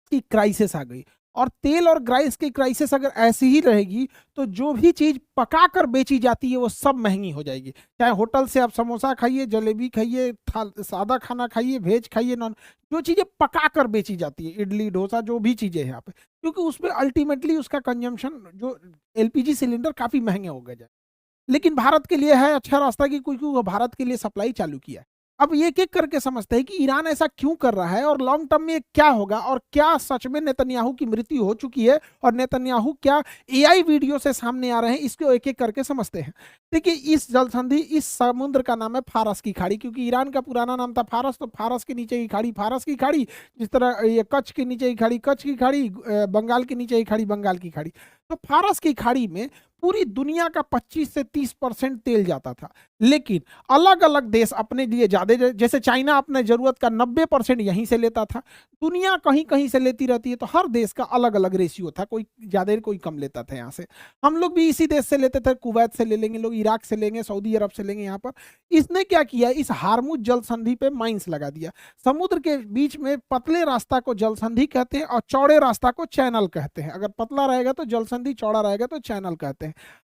की क्राइसिस आ गई। और तेल और गैस की क्राइसिस अगर ऐसी ही रहेगी तो जो भी चीज पका कर बेची जाती है वो सब महंगी हो जाएगी। चाहे होटल से आप समोसा खाइए, जलेबी खाइए, सादा खाना खाइए, वेज खाइए, नॉन, जो चीजें पका कर बेची जाती है, इडली डोसा जो भी चीजें हैं यहाँ पे, क्योंकि उसमें अल्टीमेटली उसका कंजम्पशन जो एलपीजी सिलेंडर काफी महंगे हो गए। लेकिन भारत के लिए है अच्छा रास्ता कि क्योंकि वो भारत के लिए सप्लाई चालू किया है। अब ये एक एक करके समझते हैं कि ईरान ऐसा क्यों कर रहा है और लॉन्ग टर्म में क्या होगा, और क्या सच में नेतन्याहू की मृत्यु हो चुकी है और नेतन्याहू क्या एआई वीडियो से सामने आ रहे हैं, इसको एक एक करके समझते हैं। देखिए, इस जल संधि, इस समुद्र का नाम है फारस की खाड़ी, क्योंकि ईरान का पुराना नाम था फारस, तो फारस के नीचे की खाड़ी फारस की खाड़ी, जिस तरह ये कच्छ के नीचे की खाड़ी कच्छ की खाड़ी, बंगाल के नीचे की खाड़ी बंगाल की खाड़ी। तो फारस की खाड़ी में पूरी दुनिया का 25 से 30% तेल जाता था। लेकिन अलग अलग देश अपने लिए ज्यादा, जैसे चाइना अपने जरूरत का 90% यहीं से लेता था, दुनिया कहीं कहीं से लेती रहती है, तो हर देश का अलग अलग रेशियो था, कोई ज्यादा कोई कम लेता था। यहाँ से हम लोग भी इसी देश से लेते थे, कुवैत से ले लेंगे लोग, इराक से लेंगे, सऊदी अरब से लेंगे। यहाँ पर इसने क्या किया, इस हार्मुज जल संधि पे माइंस लगा दिया। समुद्र के बीच में पतले रास्ता को जल संधि कहते हैं और चौड़े रास्ता को चैनल कहते हैं। अगर पतला रहेगा तो जल संधि, चौड़ा रहेगा तो चैनल कहते हैं।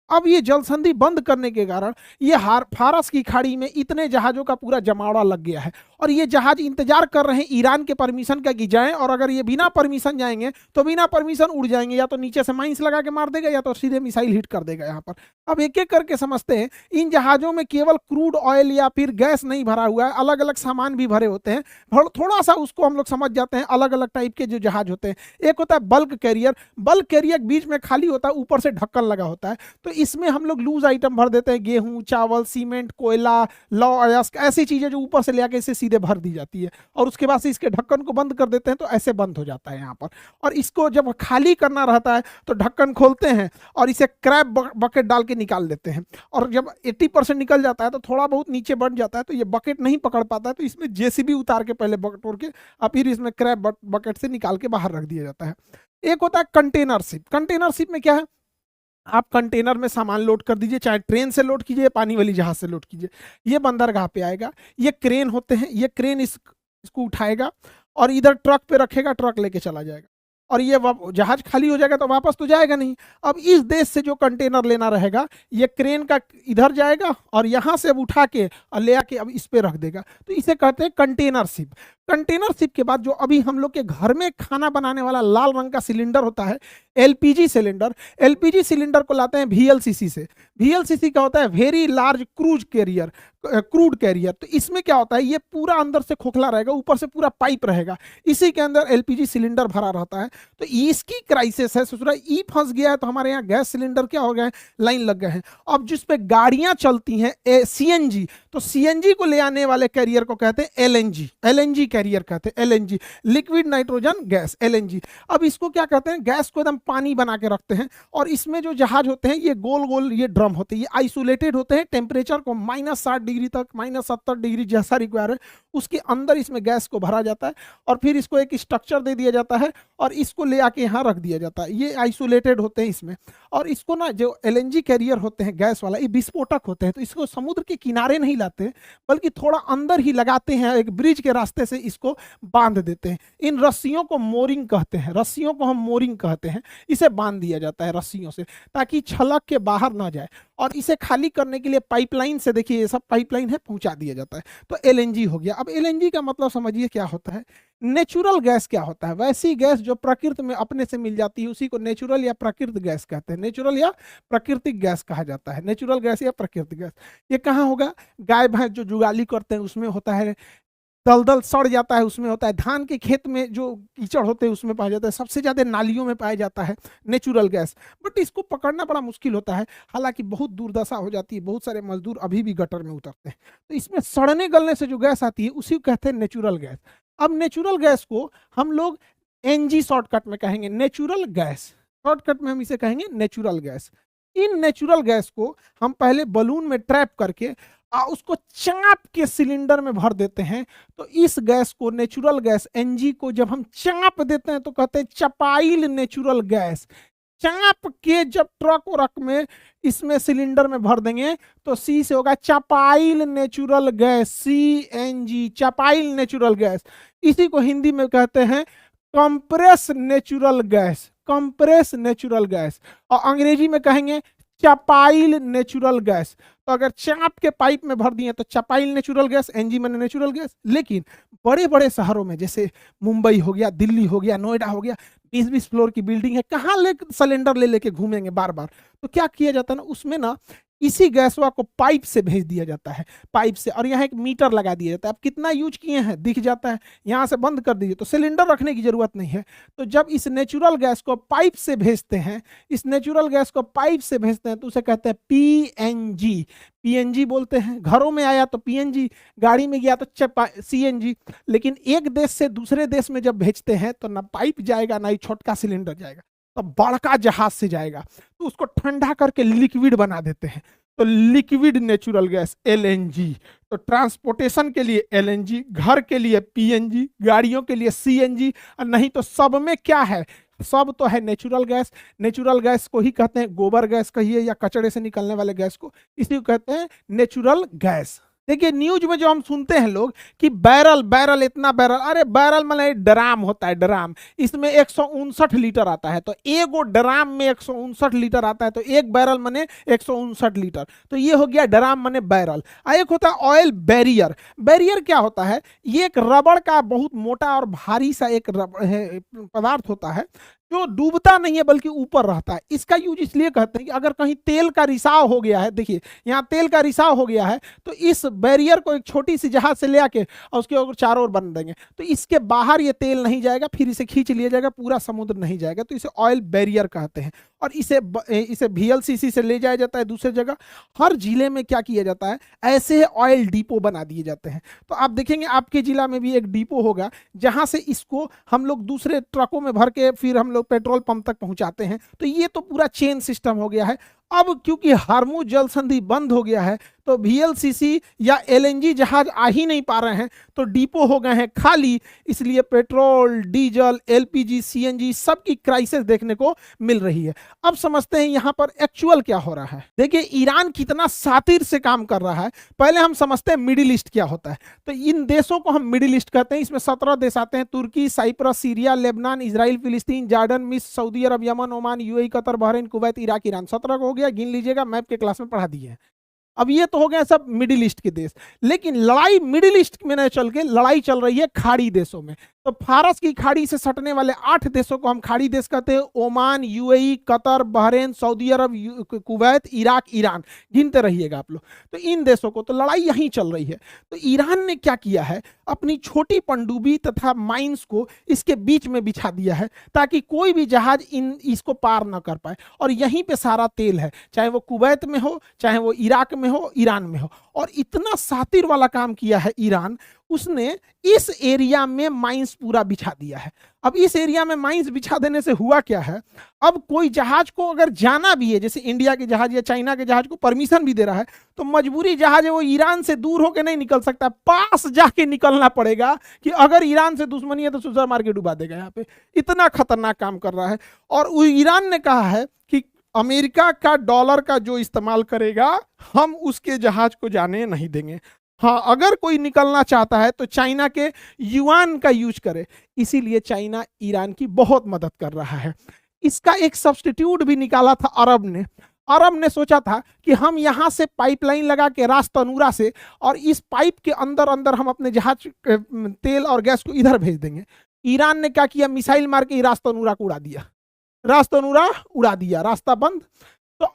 अब ये जल संधि बंद करने के कारण ये फारस की खाड़ी में इतने जहाजों का पूरा जमावड़ा लग गया है, और ये जहाज इंतजार कर रहे हैं ईरान के परमिशन का कि जाएं, और अगर ये बिना परमिशन जाएंगे तो बिना परमिशन उड़ जाएंगे, या तो नीचे से माइंस लगा के मार देगा या तो सीधे मिसाइल हिट कर देगा यहाँ पर। अब एक एक करके समझते हैं, इन जहाजों में केवल क्रूड ऑयल या फिर गैस नहीं भरा हुआ है, अलग अलग सामान भी भरे होते हैं। थोड़ा सा उसको हम लोग समझ जाते हैं, अलग अलग टाइप के जो जहाज होते हैं। एक होता है बल्क कैरियर, बल्क कैरियर बीच में खाली होता है, ऊपर से ढक्कन लगा होता है, तो इसमें हम लोग लूज आइटम भर देते हैं, गेहूं, चावल, सीमेंट, कोयला, लौ अयस्क, ऐसी चीजें जो ऊपर से ले आके इसे सीधे भर दी जाती है, और उसके बाद से इसके ढक्कन को बंद कर देते हैं, तो ऐसे बंद हो जाता है यहाँ पर। और इसको जब खाली करना रहता है तो ढक्कन खोलते हैं और इसे क्रैब बकेट डाल के निकाल देते हैं, और जब 80% निकल जाता है तो थोड़ा बहुत नीचे बढ़ जाता है, तो ये बकेट नहीं पकड़ पाता है, तो इसमें जेसीबी उतार के पहले बटोर के और फिर इसमें क्रैब बकेट से निकाल के बाहर रख दिया जाता है। एक होता है कंटेनर शिप। कंटेनर शिप में क्या है, आप कंटेनर में सामान लोड कर दीजिए, चाहे ट्रेन से लोड कीजिए, पानी वाली जहाज से लोड कीजिए, ये बंदरगाह पे आएगा। ये क्रेन होते हैं, ये क्रेन इसको उठाएगा और इधर ट्रक पे रखेगा, ट्रक लेके चला जाएगा, और ये जहाज खाली हो जाएगा तो वापस तो जाएगा नहीं। अब इस देश से जो कंटेनर लेना रहेगा, ये क्रेन का इधर जाएगा और यहां से अब उठा के और ले आके अब इस पे रख देगा, तो इसे कहते हैं कंटेनर शिप। कंटेनर शिप के बाद जो अभी हम लोग के घर में खाना बनाने वाला लाल रंग का सिलेंडर होता है, एलपीजी सिलेंडर, एलपीजी सिलेंडर को लाते हैं वीएलसीसी से। वीएलसीसी का होता है very large cruise carrier, crude carrier. तो इसमें क्या होता है, ये पूरा अंदर से खोखला रहेगा, ऊपर से पूरा पाइप रहेगा, इसी के अंदर एलपीजी सिलेंडर भरा रहता है। तो इसकी क्राइसिस है, ससुरा ई फंस गया है, तो हमारे यहाँ गैस सिलेंडर क्या हो गए, लाइन लग गए हैं। अब जिस पे गाड़ियां चलती हैं सीएनजी, तो सीएनजी को ले आने वाले कैरियर को कहते हैं एलएनजी, एलएनजी कैरियर कहते हैं, LNG, liquid nitrogen gas, LNG. अब इसको क्या कहते हैं, गैस को एकदम पानी बना के रखते हैं, और इसमें जो जहाज होते हैं ये गोल गोल ये ड्रम होते हैं, ये आइसोलेटेड होते हैं, टेम्परेचर को -60 डिग्री तक, -70 डिग्री जैसा रिक्वायर है उसके अंदर इसमें गैस को भरा जाता है, और फिर इसको एक स्ट्रक्चर दे दिया जाता है और इसको ले आके यहाँ रख दिया जाता है। ये आइसोलेटेड होते हैं इसमें, और इसको ना जो एलएनजी कैरियर होते हैं गैस वाला, ये विस्फोटक होते हैं, तो इसको समुद्र के किनारे नहीं लाते बल्कि थोड़ा अंदर ही लगाते हैं, एक ब्रिज के रास्ते से इसको बांध देते हैं। इन रस्सियों को मोरिंग कहते हैं, रस्सियों को हम मोरिंग कहते हैं। इसे बांध दिया जाता है रस्सियों से ताकि छलक के बाहर ना जाए, और इसे खाली करने के लिए पाइपलाइन से, देखिए ये सब पाइपलाइन है, पहुंचा दिया जाता है। तो एलएनजी हो गया। अब एलएनजी का मतलब समझिए क्या होता है। नेचुरल गैस क्या होता है, वैसी गैस जो प्रकृति में अपने से मिल जाती है उसी को नेचुरल या प्राकृतिक गैस कहते हैं। नेचुरल या प्राकृतिक गैस कहा जाता है, नेचुरल गैस या प्राकृतिक गैस। ये कहाँ होगा, गाय भैंस जो जुगाली करते हैं उसमें होता है, दलदल सड़ जाता है उसमें होता है, धान के खेत में जो कीचड़ होते हैं उसमें पाया जाता है, सबसे ज्यादा नालियों में पाया जाता है नेचुरल गैस। बट इसको पकड़ना बड़ा मुश्किल होता है, हालांकि बहुत दुर्दशा हो जाती है, बहुत सारे मजदूर अभी भी गटर में उतरते हैं। तो इसमें सड़ने गलने से जो गैस आती है उसी को कहते हैं नेचुरल गैस। अब नेचुरल गैस को हम लोग एनजी शॉर्टकट में कहेंगे, नेचुरल गैस, शॉर्टकट में हम इसे कहेंगे natural gas. In natural gas को हम पहले बलून में ट्रैप करके उसको चाप के सिलेंडर में भर देते हैं। तो इस गैस को, नेचुरल गैस एनजी को जब हम चाप देते हैं तो कहते हैं चपाइल नेचुरल गैस। चाप के जब ट्रक वरक में इसमें सिलेंडर में भर देंगे तो सी से होगा चपाइल नेचुरल गैस, सीएनजी, चपाइल नेचुरल गैस। इसी को हिंदी में कहते हैं compress natural gas, compress natural gas, और अंग्रेजी में कहेंगे चपाइल नेचुरल गैस। तो अगर चाप के पाइप में भर दिए तो चपाइल नेचुरल गैस, एनजी मैंने नेचुरल गैस। लेकिन बड़े बड़े शहरों में जैसे मुंबई हो गया, दिल्ली हो गया, नोएडा हो गया, 20-20 फ्लोर की बिल्डिंग है, कहाँ ले सिलेंडर ले लेके घूमेंगे बार बार। तो क्या किया जाता है ना, उसमें ना इसी गैसवा को पाइप से भेज दिया जाता है, पाइप से, और यहाँ एक मीटर लगा दिया जाता है। आप कितना यूज किए हैं दिख जाता है, यहाँ से बंद कर दीजिए, तो सिलेंडर रखने की जरूरत नहीं है। तो जब इस नेचुरल गैस को पाइप से भेजते हैं, इस नेचुरल गैस को पाइप से भेजते हैं, तो उसे कहते हैं पीएनजी। पीएनजी बोलते हैं। घरों में आया तो पीएनजी, गाड़ी में गया तो सीएनजी। लेकिन एक देश से दूसरे देश में जब भेजते हैं तो ना पाइप जाएगा, ना ही छोटका सिलेंडर जाएगा, तो बड़का जहाज से जाएगा, तो उसको ठंडा करके लिक्विड बना देते हैं, तो लिक्विड नेचुरल गैस एलएनजी। तो ट्रांसपोर्टेशन के लिए एलएनजी, घर के लिए पीएनजी, गाड़ियों के लिए सीएनजी, और नहीं तो सब में क्या है, सब तो है नेचुरल गैस। नेचुरल गैस को ही कहते हैं गोबर गैस कहिए, या कचड़े से निकलने वाले गैस को, इसी को कहते हैं नेचुरल गैस। देखिए न्यूज में जो हम सुनते हैं लोग कि बैरल बैरल इतना बैरल, अरे बैरल मतलब ड्राम होता है, ड्राम। इसमें 159 लीटर आता है, तो एक ड्राम में 159 लीटर आता है, तो एक बैरल मने 159 लीटर। तो ये हो गया ड्राम मने बैरल। एक होता है ऑयल बैरियर। बैरियर क्या होता है, ये एक रबड़ का बहुत मोटा और भारी सा एक पदार्थ होता है, जो डूबता नहीं है बल्कि ऊपर रहता है। इसका यूज इसलिए कहते हैं कि अगर कहीं तेल का रिसाव हो गया है, देखिए यहाँ तेल का रिसाव हो गया है, तो इस बैरियर को एक छोटी सी जहाज से ले आके और उसके ऊपर चारों ओर बन देंगे, तो इसके बाहर ये तेल नहीं जाएगा, फिर इसे खींच लिया जाएगा, पूरा समुद्र नहीं जाएगा, तो इसे ऑयल बैरियर कहते हैं। और इसे VLCC से ले जाया जाता है दूसरे जगह। हर जिले में क्या किया जाता है, ऐसे ऑयल डिपो बना दिए जाते हैं। तो आप देखेंगे आपके जिला में भी एक डिपो होगा, जहां से इसको हम लोग दूसरे ट्रकों में भर के फिर हम लोग पेट्रोल पंप तक पहुंचाते हैं। तो ये तो पूरा चेन सिस्टम हो गया है। अब क्योंकि हार्मुज जल संधि बंद हो गया है, तो VLCC या LNG जहाज आ ही नहीं पा रहे हैं, तो डिपो हो गए हैं खाली, इसलिए पेट्रोल, डीजल, LPG, CNG सबकी क्राइसिस देखने को मिल रही है। अब समझते हैं यहाँ पर एक्चुअल क्या हो रहा है। देखिए ईरान कितना शातिर से काम कर रहा है। पहले हम समझते हैं मिडिल ईस्ट क्या होता है। तो इन देशों को हम मिडिल ईस्ट कहते हैं। इसमें 17 देश आते हैं, तुर्की, साइप्रस, सीरिया, लेबनान, इजराइल, फिलिस्तीन, जॉर्डन, मिस्र, Saudi Arab, Yemen, Oman, UAE, Qatar, Bahrain, Kuwait, Iraq, Iran. 17 को हो गया, गिन लीजिएगा, मैप के क्लास में पढ़ा दिए हैं। अब ये तो हो गए सब मिडिल ईस्ट के देश। लेकिन लड़ाई मिडिल ईस्ट में न चल के लड़ाई चल रही है खाड़ी देशों में। तो फारस की खाड़ी से सटने वाले 8 देशों को हम खाड़ी देश कहते हैं। Oman, UAE, Qatar, Bahrain, Saudi Arab, Kuwait, Iraq, Iran, गिनते रहिएगा आप लोग। तो इन देशों को तो लड़ाई यहीं चल रही है। तो ईरान ने क्या किया है, अपनी छोटी पनडुब्बी तथा माइंस को इसके बीच में बिछा दिया है, ताकि कोई भी जहाज इसको पार ना कर पाए। और यहीं पे सारा तेल है, चाहे वो कुवैत में हो, चाहे वो इराक में हो, ईरान में हो। और इतना शातिर वाला काम किया है ईरान, उसने इस एरिया में माइंस पूरा बिछा दिया है। अब इस एरिया में माइंस बिछा देने से हुआ क्या है, अब कोई जहाज को अगर जाना भी है, जैसे इंडिया के जहाज या चाइना के जहाज को परमिशन भी दे रहा है, तो मजबूरी जहाज है वो ईरान से दूर होकर नहीं निकल सकता, पास जाके निकलना पड़ेगा, कि अगर ईरान से दुश्मनी है तो सुसर मार के डुबा देगा। यहाँ पे इतना खतरनाक काम कर रहा है। और ईरान ने कहा है कि अमेरिका का डॉलर का जो इस्तेमाल करेगा, हम उसके जहाज को जाने नहीं देंगे। हाँ, अगर कोई निकलना चाहता है तो चाइना के युआन का यूज करे। इसीलिए चाइना ईरान की बहुत मदद कर रहा है। इसका एक सब्स्टिट्यूट भी निकाला था अरब ने। अरब ने सोचा था कि हम यहाँ से पाइपलाइन लगा के रास तनूरा से, और इस पाइप के अंदर अंदर हम अपने जहाज तेल और गैस को इधर भेज देंगे। ईरान ने क्या किया, मिसाइल मार के रास तनूरा को उड़ा दिया, रास तनूरा उड़ा दिया, रास्ता बंद। तो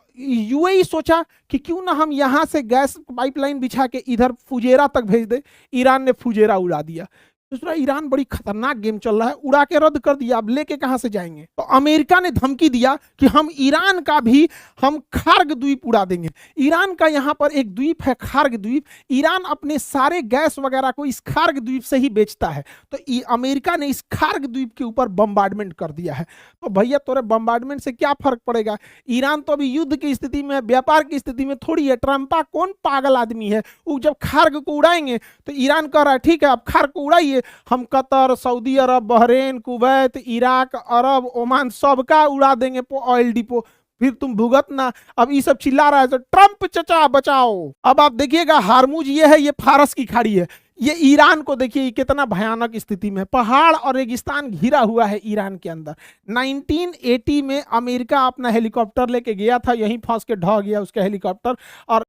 UAE सोचा कि क्यों ना हम यहां से गैस पाइपलाइन बिछा के इधर फुजेरा तक भेज दे। ईरान ने फुजेरा उड़ा दिया। दूसरा, ईरान बड़ी खतरनाक गेम चल रहा है, उड़ा के रद्द कर दिया, अब लेके कहां से जाएंगे। तो अमेरिका ने धमकी दिया कि हम ईरान का भी हम खार्ग द्वीप उड़ा देंगे। ईरान का यहां पर एक द्वीप है खार्ग द्वीप, ईरान अपने सारे गैस वगैरह को इस खार्ग द्वीप से ही बेचता है। तो अमेरिका ने इस खार्ग द्वीप के ऊपर बम्बार्डमेंट कर दिया है। तो भैया तोरे बम्बार्डमेंट से क्या फर्क पड़ेगा, ईरान तो अभी युद्ध की स्थिति में, व्यापार की स्थिति में थोड़ी है। ट्रंपा कौन पागल आदमी है, वो जब खार्ग को उड़ाएंगे तो ईरान कह रहा है ठीक है आप खार्ग को उड़ाइए, हम कतर, सऊदी अरब, बहरीन, कुवैत, इराक, अरब, ओमान सबका उड़ा देंगे ऑयल डिपो, फिर तुम भुगतना। अब ये सब चिल्ला रहा है तो ट्रंप चचा बचाओ। अब आप देखिएगा हार्मुज ये है, ये फारस की खाड़ी है, ये ईरान को देखिए ये कितना भयानक स्थिति में है। पहाड़ और रेगिस्तान घिरा हुआ है ईरान के अंदर। 1980 में अमेरिका अपना हेलीकॉप्टर लेके गया था, यहीं फंस के ढह गया उसका हेलीकॉप्टर, और